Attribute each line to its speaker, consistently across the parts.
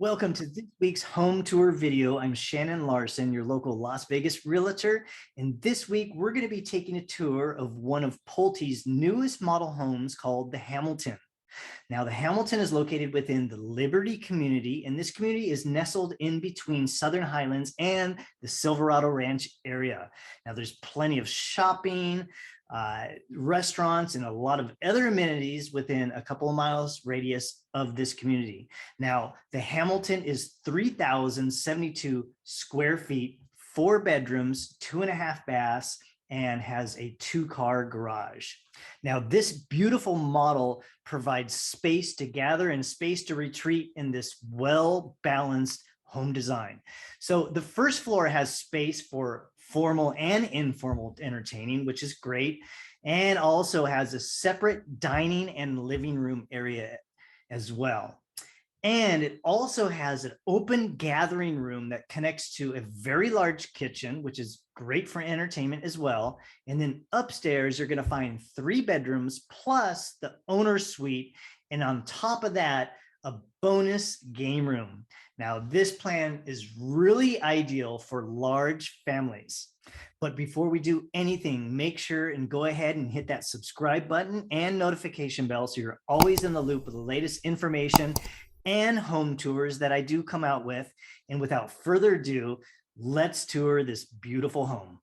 Speaker 1: Welcome to this week's home tour video. I'm Shannon Larsen, your local Las Vegas realtor. And this week, we're going to be taking a tour of one of Pulte's newest model homes called the Hamilton. Now, the Hamilton is located within the Liberty community, and this community is nestled in between Southern Highlands and the Silverado Ranch area. Now, there's plenty of shopping, restaurants, and a lot of other amenities within a couple of miles radius of this community. Now, the Hamilton is 3,072 square feet, 4 bedrooms, 2.5 baths, and has a 2-car garage. Now, this beautiful model provides space to gather and space to retreat in this well-balanced home design. So the first floor has space for formal and informal entertaining, which is great, and also has a separate dining and living room area as well. And it also has an open gathering room that connects to a very large kitchen, which is great for entertainment as well. And then upstairs, you're going to find 3 bedrooms plus the owner's suite. And on top of that, a bonus game room. Now, this plan is really ideal for large families. But before we do anything, make sure and go ahead and hit that subscribe button and notification bell so you're always in the loop of the latest information and home tours that I do come out with. And without further ado, let's tour this beautiful home.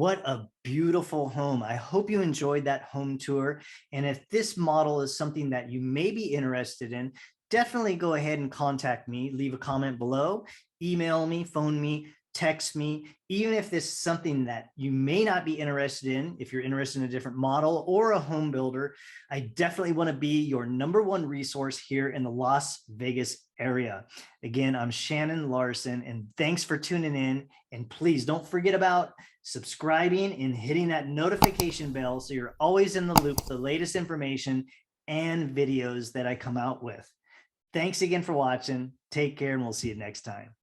Speaker 1: What a beautiful home. I hope you enjoyed that home tour. And if this model is something that you may be interested in, definitely go ahead and contact me. Leave a comment below, email me, phone me, text me. Even if this is something that you may not be interested in, if you're interested in a different model or a home builder, I definitely want to be your #1 resource here in the Las Vegas area. Again, I'm Shannon Larsen, and thanks for tuning in. And please don't forget about subscribing and hitting that notification bell so you're always in the loop with the latest information and videos that I come out with. Thanks again for watching. Take care, and we'll see you next time.